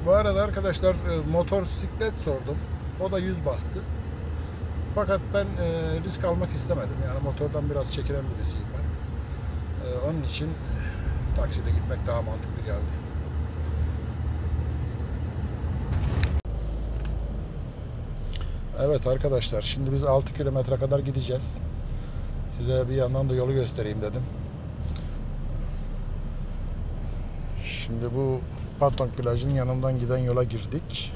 Bu arada arkadaşlar motosiklet sordum. O da 100 bahtı. Fakat ben risk almak istemedim. Yani motordan biraz çekilen birisiyim ben. Onun için takside gitmek daha mantıklı geldi. Evet arkadaşlar, şimdi biz 6 kilometre kadar gideceğiz. Size bir yandan da yolu göstereyim dedim. Şimdi bu Patong plajının yanından giden yola girdik.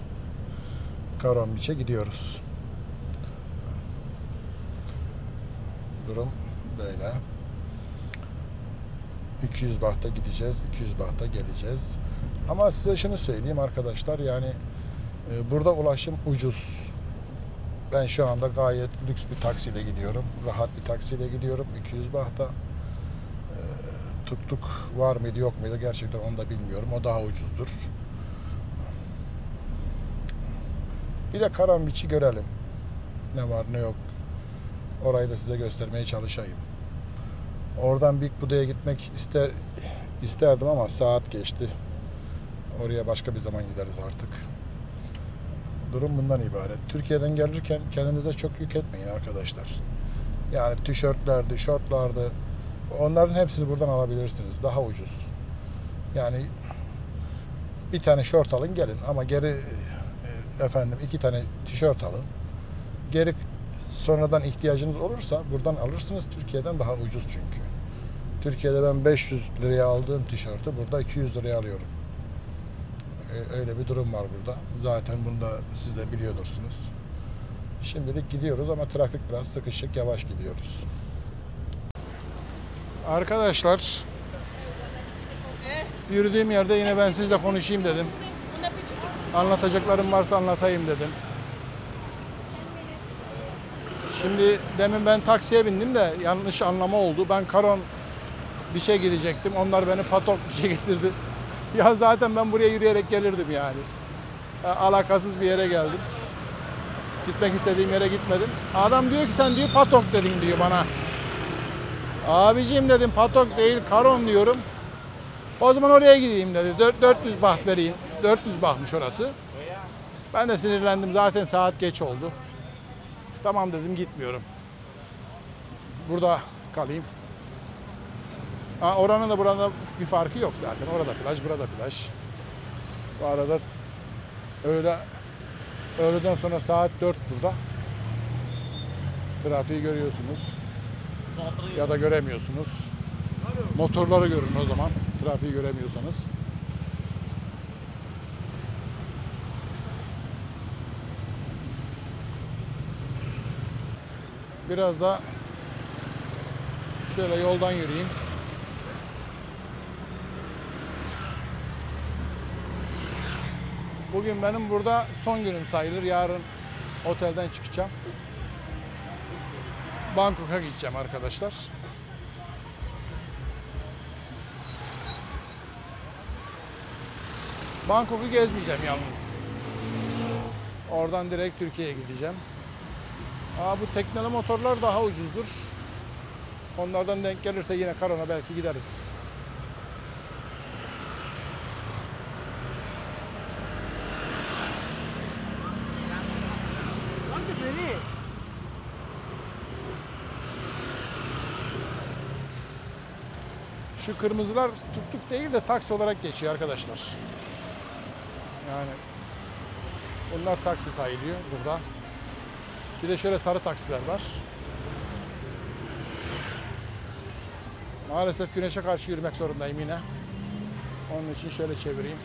Karon Beach'e gidiyoruz. Durum böyle. 200 bahta gideceğiz, 200 bahta geleceğiz. Ama size şunu söyleyeyim arkadaşlar, yani burada ulaşım ucuz. Ben şu anda gayet lüks bir taksiyle gidiyorum. Rahat bir taksiyle gidiyorum. 200 bahta. Tuk tuk var mıydı yok muydu gerçekten onu da bilmiyorum. O daha ucuzdur. Bir de Karon Beach'i görelim. Ne var ne yok. Orayı da size göstermeye çalışayım. Oradan Big Buda'ya gitmek isterdim ama saat geçti. Oraya başka bir zaman gideriz artık. Durum bundan ibaret. Türkiye'den gelirken kendinize çok yük etmeyin arkadaşlar. Yani tişörtlerdi, şortlardı. Onların hepsini buradan alabilirsiniz. Daha ucuz. Yani bir tane şort alın gelin ama geri iki tane tişört alın. Geri sonradan ihtiyacınız olursa buradan alırsınız. Türkiye'den daha ucuz çünkü. Türkiye'de ben 500 liraya aldığım tişörtü burada 200 liraya alıyorum. Öyle bir durum var burada. Zaten bunu da siz de biliyordursunuz. Şimdilik gidiyoruz ama trafik biraz sıkışık, yavaş gidiyoruz. Arkadaşlar, yürüdüğüm yerde yine ben sizle konuşayım dedim. Anlatacaklarım varsa anlatayım dedim. Şimdi demin ben taksiye bindim de yanlış anlama oldu. Ben Karon Beach'e gidecektim. Onlar beni Patong Beach'e getirdi. Ya zaten ben buraya yürüyerek gelirdim yani. Alakasız bir yere geldim. Gitmek istediğim yere gitmedim. Adam diyor ki sen diyor Patong dedin diyor bana. Abiciğim dedim Patong değil Karon diyorum. O zaman oraya gideyim dedi. 400 baht vereyim. 400 bahtmış orası. Ben de sinirlendim. Zaten saat geç oldu. Tamam dedim gitmiyorum. Burada kalayım. Oranın da burada bir farkı yok zaten. Orada plaj, burada plaj. Bu arada öğleden sonra saat 4 burada. Trafiği görüyorsunuz. Ya da göremiyorsunuz. Motorları görün o zaman. Trafiği göremiyorsanız. Biraz da şöyle yoldan yürüyeyim. Bugün benim burada son günüm sayılır. Yarın otelden çıkacağım. Bangkok'a gideceğim arkadaşlar. Bangkok'u gezmeyeceğim yalnız. Oradan direkt Türkiye'ye gideceğim. Bu tekneli motorlar daha ucuzdur. Onlardan denk gelirse yine Karon'a belki gideriz. Şu kırmızılar tuk tuk değil de taksi olarak geçiyor arkadaşlar. Yani bunlar taksi sayılıyor burada. Bir de şöyle sarı taksiler var. Maalesef güneşe karşı yürümek zorundayım yine. Onun için şöyle çevireyim.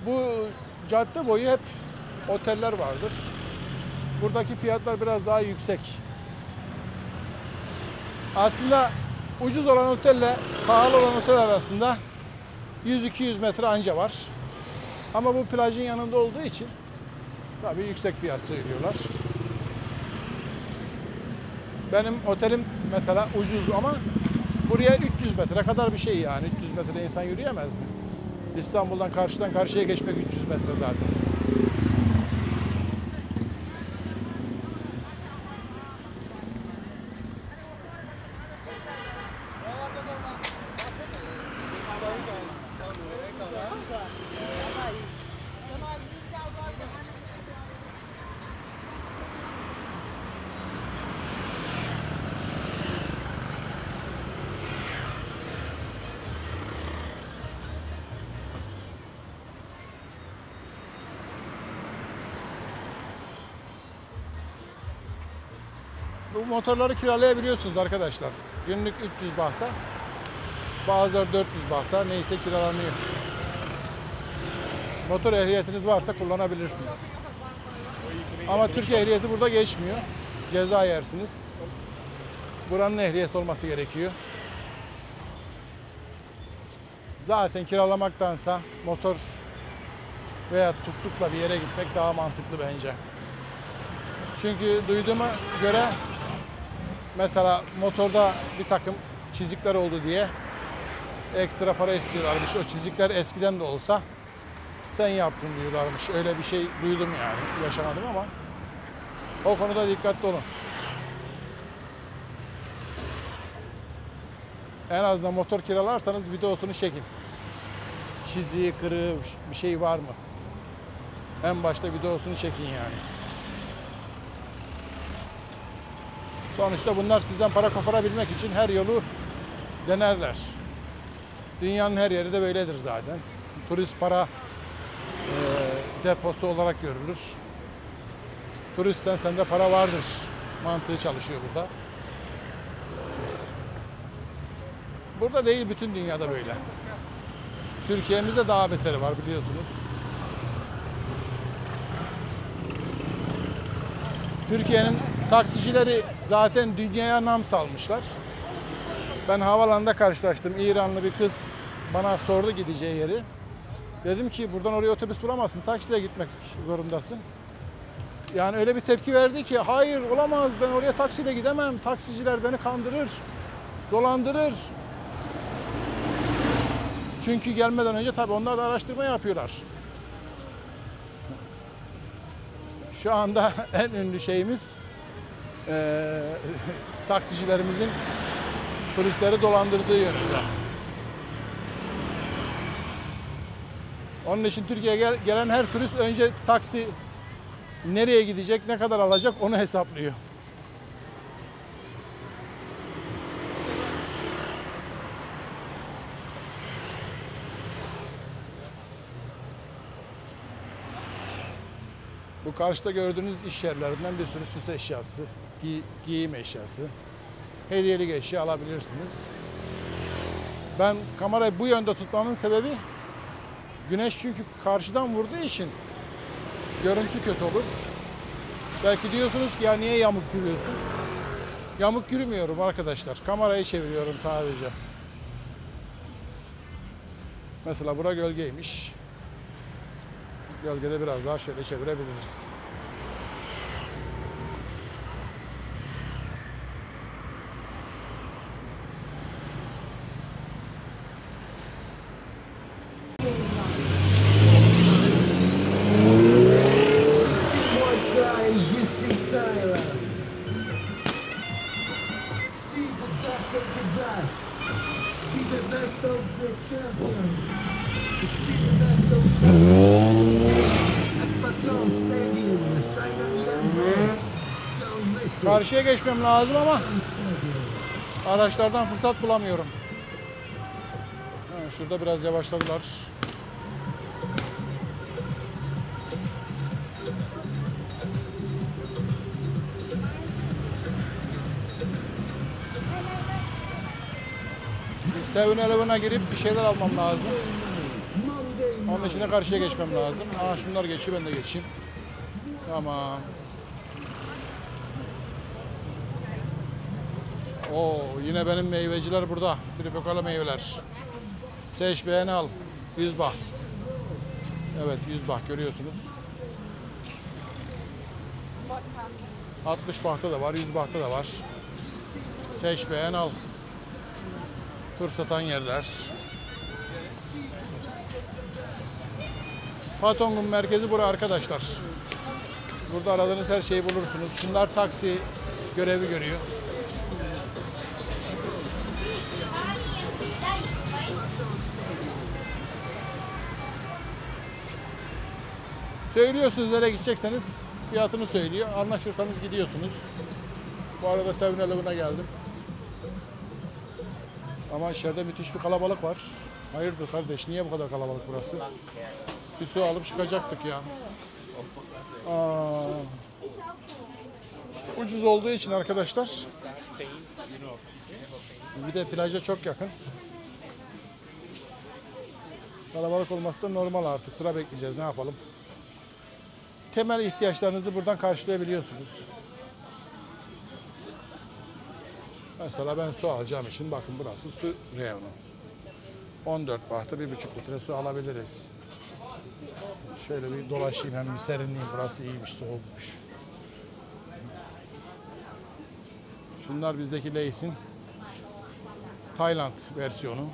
Bu cadde boyu hep oteller vardır. Buradaki fiyatlar biraz daha yüksek. Aslında ucuz olan otelle pahalı olan otel arasında 100-200 metre anca var. Ama bu plajın yanında olduğu için tabii yüksek fiyat söylüyorlar. Benim otelim mesela ucuz ama buraya 300 metre kadar bir şey yani. 300 metre insan yürüyemez mi? İstanbul'dan karşıdan karşıya geçmek 300 metre zaten. Bu motorları kiralayabiliyorsunuz arkadaşlar. Günlük 300 bahta. Bazıları 400 bahta. Neyse kiralanıyor. Motor ehliyetiniz varsa kullanabilirsiniz. Ama Türkiye ehliyeti burada geçmiyor. Ceza yersiniz. Buranın ehliyet olması gerekiyor. Zaten kiralamaktansa motor veya tuktukla bir yere gitmek daha mantıklı bence. Çünkü duyduğuma göre mesela motorda bir takım çizikler oldu diye ekstra para istiyorlarmış. O çizikler eskiden de olsa sen yaptın diyorlarmış. Öyle bir şey duydum yani. Yaşamadım ama o konuda dikkatli olun. En azından motor kiralarsanız videosunu çekin. Çiziği, kırığı bir şey var mı? En başta videosunu çekin yani. Sonuçta bunlar sizden para koparabilmek için her yolu denerler. Dünyanın her yeri de böyledir zaten. Turist para deposu olarak görülür. Turistten sende para vardır mantığı çalışıyor burada. Burada değil, bütün dünyada böyle. Türkiye'mizde daha beteri var biliyorsunuz. Türkiye'nin taksicileri zaten dünyaya nam salmışlar. Ben havalanında karşılaştım. İranlı bir kız bana sordu gideceği yeri. Dedim ki buradan oraya otobüs bulamazsın. Taksiyle gitmek zorundasın. Yani öyle bir tepki verdi ki hayır olamaz, ben oraya taksiyle gidemem. Taksiciler beni kandırır, dolandırır. Çünkü gelmeden önce tabii onlar da araştırma yapıyorlar. Şu anda en ünlü şeyimiz taksicilerimizin turistleri dolandırdığı yönünde. Onun için Türkiye'ye gelen her turist önce taksi nereye gidecek, ne kadar alacak onu hesaplıyor. Bu karşıda gördüğünüz iş yerlerinden bir sürü süs eşyası, giyim eşyası, hediyelik eşya alabilirsiniz. Ben kamerayı bu yönde tutmamın sebebi güneş çünkü karşıdan vurduğu için görüntü kötü olur. Belki diyorsunuz ki ya niye yamuk yürüyorsun? Yamuk yürümüyorum arkadaşlar. Kamerayı çeviriyorum sadece. Mesela bura gölgeymiş. Gölgede biraz daha şöyle çevirebiliriz. Karşıya geçmem lazım ama araçlardan fırsat bulamıyorum. Ha, şurada biraz yavaşladılar. Seven-Eleven'a girip bir şeyler almam lazım. Onun için de karşıya geçmem lazım. Aa, şunlar geçiyor, ben de geçeyim. Tamam. Oo, yine benim meyveciler burada. Tropikal meyveler. Seç, beğen, al. 100 baht. Evet, 100 baht görüyorsunuz. 60 bahta da var, 100 bahta da var. Seç, beğen, al. Tur satan yerler. Patong'un merkezi bura arkadaşlar. Burada aradığınız her şeyi bulursunuz. Şunlar taksi görevi görüyor. Söylüyorsunuz nereye gidecekseniz fiyatını söylüyor. Anlaşırsanız gidiyorsunuz. Bu arada Seven-Eleven'a geldim. Ama içeride müthiş bir kalabalık var. Hayırdır kardeş, niye bu kadar kalabalık burası? Bir su alıp çıkacaktık ya. ucuz olduğu için arkadaşlar, bir de plaja çok yakın. Kalabalık olması da normal artık. Sıra bekleyeceğiz. Ne yapalım? Temel ihtiyaçlarınızı buradan karşılayabiliyorsunuz. Mesela ben su alacağım için bakın burası su reyonu. 14 bahta 1,5 litre su alabiliriz. Şöyle bir dolaşayım, hem bir serinleyeyim. Burası iyiymiş, soğukmuş. Şunlar bizdeki Lay's'in Tayland versiyonu.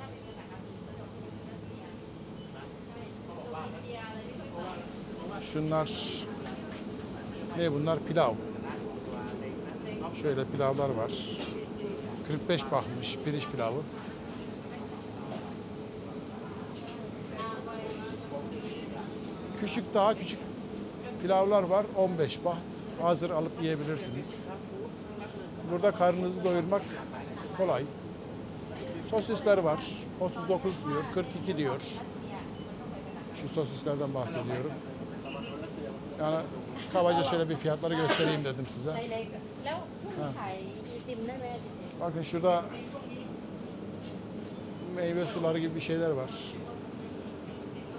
Şunlar ne bunlar? Pilav. Şöyle pilavlar var. 45 bahmış pirinç pilavı. Küçük, daha küçük pilavlar var. 15 baht. Hazır alıp yiyebilirsiniz. Burada karnınızı doyurmak kolay. Sosisler var. 39 diyor, 42 diyor. Şu sosislerden bahsediyorum. Yani kabaca şöyle bir fiyatları göstereyim dedim size. Bakın şurada meyve suları gibi bir şeyler var.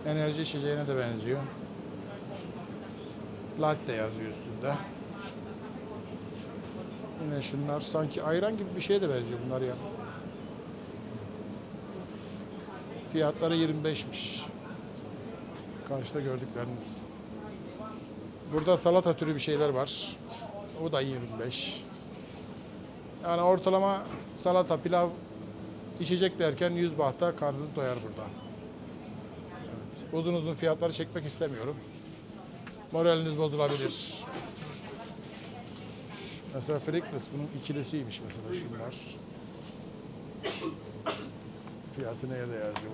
Enerji içeceğine de benziyor. Latte yazıyor üstünde. Yine şunlar sanki ayran gibi bir şeye de benziyor bunlar ya. Fiyatları 25'miş. Karşıda gördükleriniz. Burada salata türü bir şeyler var. O da 25. Yani ortalama salata, pilav, içecek derken 100 bahta karnınız doyar burada. Evet. Uzun uzun fiyatları çekmek istemiyorum. Moraliniz bozulabilir. Mesela Frickles bunun ikilisiymiş mesela şunlar. Fiyatı nerede yazıyor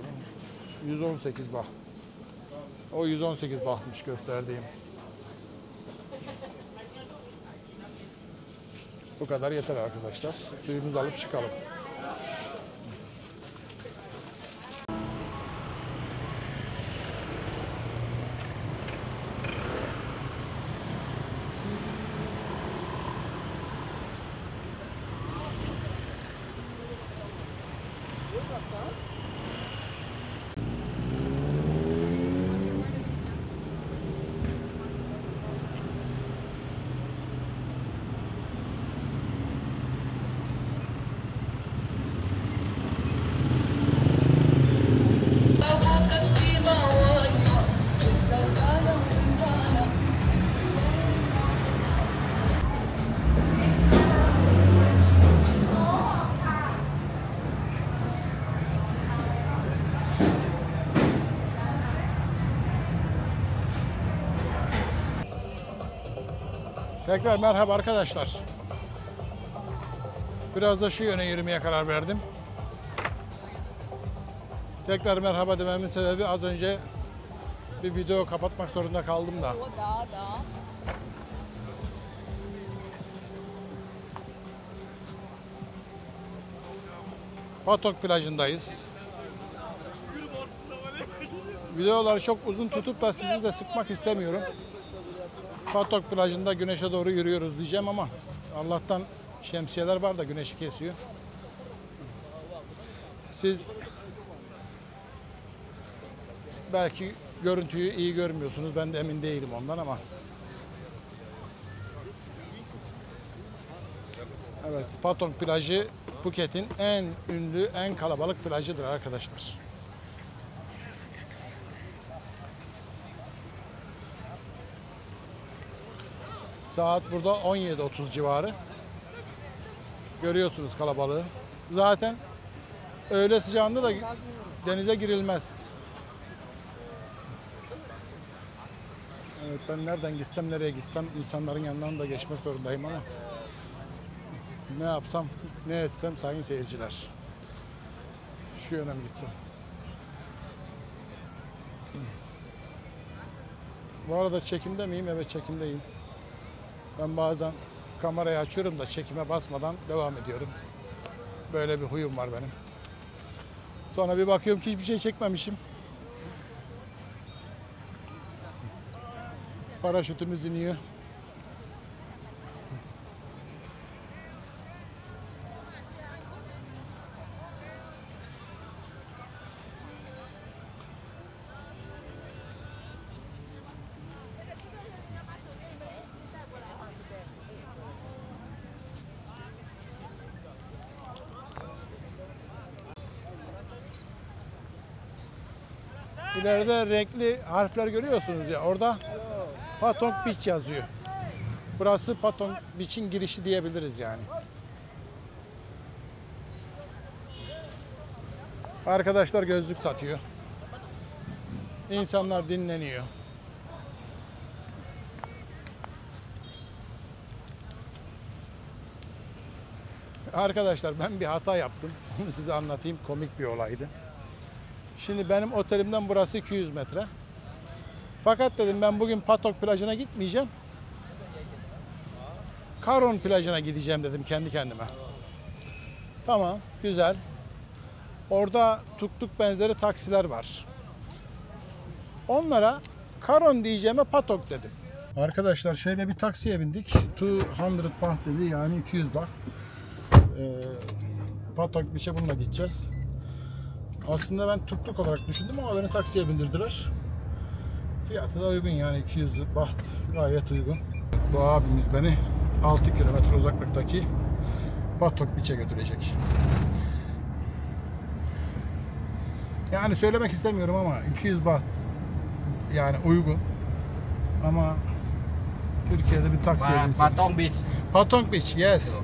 bunun? 118 baht. O 118 bahtmış gösterdiğim. Bu kadar yeter arkadaşlar. Suyumuzu alıp çıkalım. Tekrar merhaba arkadaşlar. Biraz da şu yöne yürümeye karar verdim. Tekrar merhaba dememin sebebi az önce bir video kapatmak zorunda kaldım da. Patok plajındayız. Videoları çok uzun tutup da sizi de sıkmak istemiyorum. Patok plajında güneşe doğru yürüyoruz diyeceğim ama Allah'tan şemsiyeler var da güneşi kesiyor. Siz belki görüntüyü iyi görmüyorsunuz. Ben de emin değilim ondan ama. Evet, Patok plajı Phuket'in en ünlü, en kalabalık plajıdır arkadaşlar. Saat burada 17:30 civarı. Görüyorsunuz kalabalığı. Zaten öğle sıcağında da denize girilmez. Evet, ben nereden gitsem, nereye gitsem insanların yanından da geçmek zorundayım ama ne yapsam, ne etsem sayın seyirciler. Şu yöne mi gitsem? Bu arada çekimde miyim? Evet, çekimdeyim. Ben bazen kamerayı açıyorum da çekime basmadan devam ediyorum. Böyle bir huyum var benim. Sonra bir bakıyorum ki hiçbir şey çekmemişim. Paraşütümüz iniyor. İleride renkli harfler görüyorsunuz ya, orada Patong Beach yazıyor. Burası Patong Beach'in girişi diyebiliriz yani. Arkadaşlar gözlük satıyor. İnsanlar dinleniyor. Arkadaşlar ben bir hata yaptım. Onu size anlatayım. Komik bir olaydı. Şimdi benim otelimden burası 200 metre. Fakat dedim ben bugün Patong plajına gitmeyeceğim. Caron plajına gideceğim dedim kendi kendime. Tamam, güzel. Orada tuk-tuk benzeri taksiler var. Onlara Caron diyeceğime Patong dedim. Arkadaşlar şöyle bir taksiye bindik. 200 baht dedi, yani 200 baht. Patong Beach'e bununla gideceğiz. Aslında ben tuk-tuk olarak düşündüm ama beni taksiye bindirdiler. Fiyatı da uygun, yani 200 baht gayet uygun. Bu abimiz beni 6 kilometre uzaklıktaki Patong Beach'e götürecek. Yani söylemek istemiyorum ama 200 baht yani uygun. Ama Türkiye'de bir taksiye binseniz. Patong Beach. Patong Beach, yes.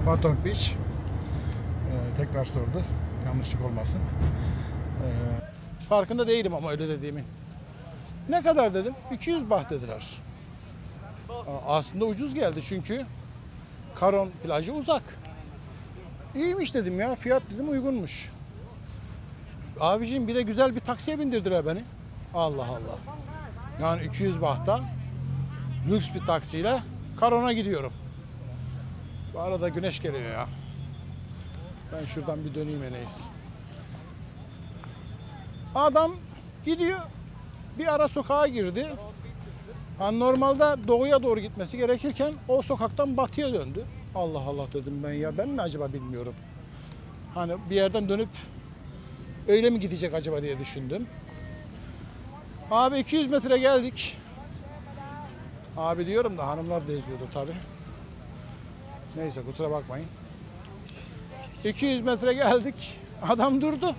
Patong Beach. Tekrar sordu. Yanlışlık olmasın. Farkında değilim ama öyle dediğimin. Ne kadar dedim? 200 baht dediler. Aslında ucuz geldi çünkü Caron plajı uzak. İyiymiş dedim ya. Fiyat dedim uygunmuş. Abiciğim bir de güzel bir taksiye bindirdiler beni. Allah Allah. Yani 200 bahta lüks bir taksiyle Caron'a gidiyorum. Bu arada güneş geliyor ya. Ben şuradan bir döneyim en iyisi. Adam gidiyor. Bir ara sokağa girdi. Yani normalde doğuya doğru gitmesi gerekirken o sokaktan batıya döndü. Allah Allah dedim ben ya, ben mi acaba bilmiyorum. Hani bir yerden dönüp öyle mi gidecek acaba diye düşündüm. Abi 200 metre geldik. Abi diyorum da hanımlar da izliyordur tabi. Neyse kusura bakmayın. 200 metre geldik. Adam durdu.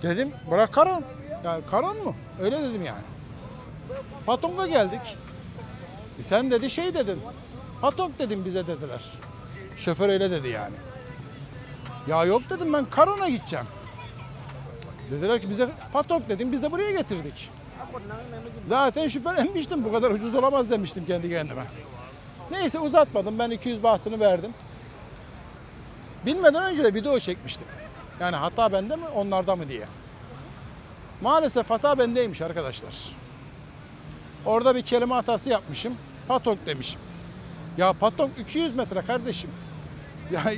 Dedim bırak Caron. Yani Caron mu? Öyle dedim yani. Patong'a geldik. Sen dedi şey dedin. Patong dedim bize dediler. Şoför öyle dedi yani. Ya yok dedim ben Caron'a gideceğim. Dediler ki bize Patong dedim, biz de buraya getirdik. Zaten şüphelenmiştim, bu kadar ucuz olamaz demiştim kendi kendime. Neyse uzatmadım, ben 200 bahtını verdim. Bilmeden önce de video çekmiştim. Yani hata bende mi onlarda mı diye. Maalesef hata bendeymiş arkadaşlar. Orada bir kelime hatası yapmışım. Patong demişim. Ya Patong 200 metre kardeşim.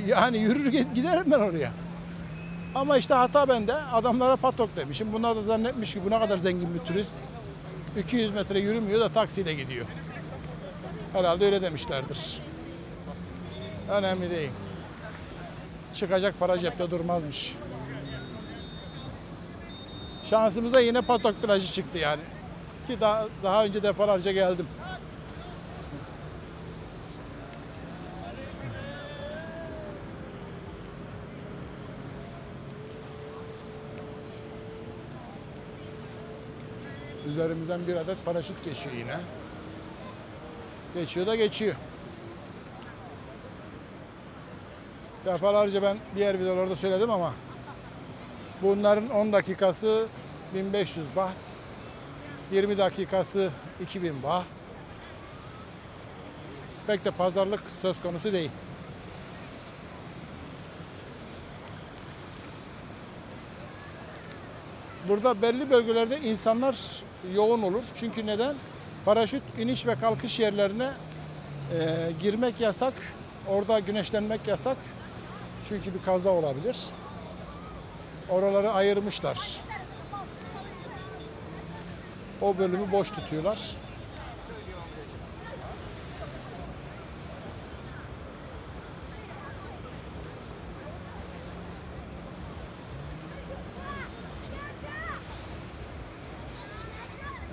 Yani yürür giderim ben oraya. Ama işte hata bende. Adamlara Patong demişim. Bunlar da zannetmiş ki bu ne kadar zengin bir turist. 200 metre yürümüyor da taksiyle gidiyor. Herhalde öyle demişlerdir. Önemli değil. Çıkacak para cepte durmazmış. Şansımıza yine Patong plajı çıktı yani. Ki daha önce defalarca geldim. Üzerimizden bir adet paraşüt geçiyor yine. Geçiyor da geçiyor. Defalarca ben diğer videolarda söyledim ama bunların 10 dakikası 1500 baht, 20 dakikası 2000 baht. Pek de pazarlık söz konusu değil. Burada belli bölgelerde insanlar yoğun olur. Çünkü neden? Paraşüt iniş ve kalkış yerlerine girmek yasak. Orada güneşlenmek yasak. Çünkü bir kaza olabilir. Oraları ayırmışlar. O bölümü boş tutuyorlar.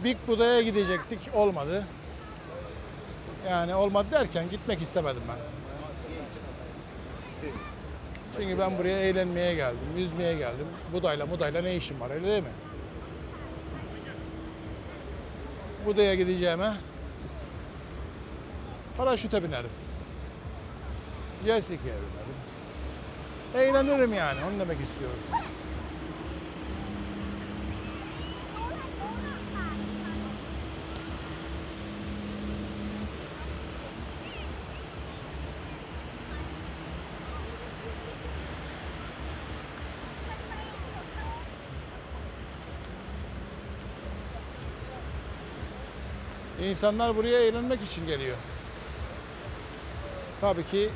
Big Buda'ya gidecektik, olmadı. Yani olmadı derken gitmek istemedim ben. Çünkü ben buraya eğlenmeye geldim, yüzmeye geldim. Buda'yla ne işim var öyle değil mi? Buda'ya gideceğime paraşüte binerim. Jet ski'ye binerim. Eğlenirim yani, onu demek istiyorum. İnsanlar buraya eğlenmek için geliyor. Tabii ki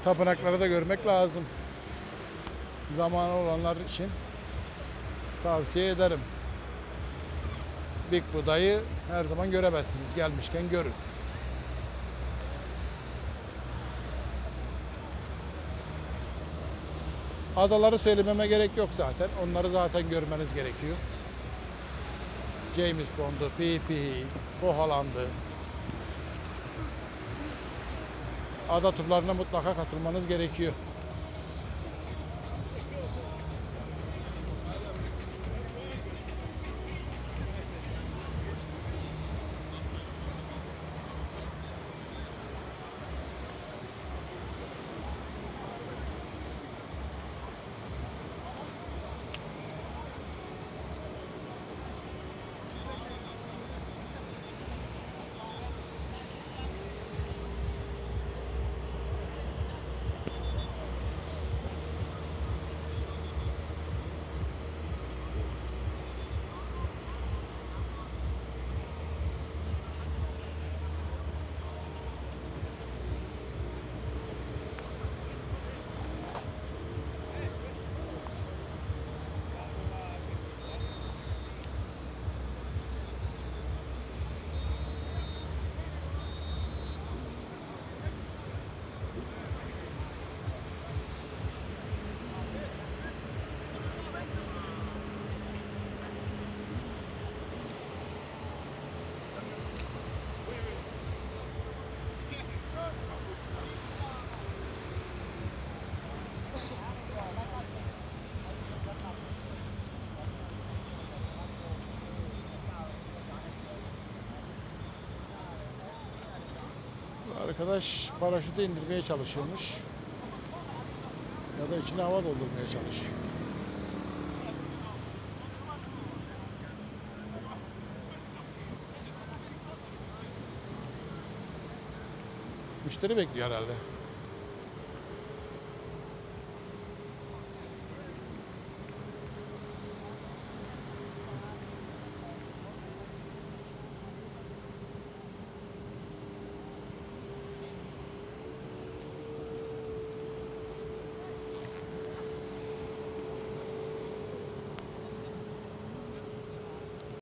tapınakları da görmek lazım. Zamanı olanlar için tavsiye ederim. Big Buda'yı her zaman göremezsiniz. Gelmişken görün. Adaları söylememe gerek yok zaten. Onları zaten görmeniz gerekiyor. James Bond'u, P.P.'yi, Kohaland'ı. Ada turlarına mutlaka katılmanız gerekiyor. Arkadaş paraşütü indirmeye çalışıyormuş. Ya da içine hava doldurmaya çalışıyor. Müşteri bekliyor herhalde.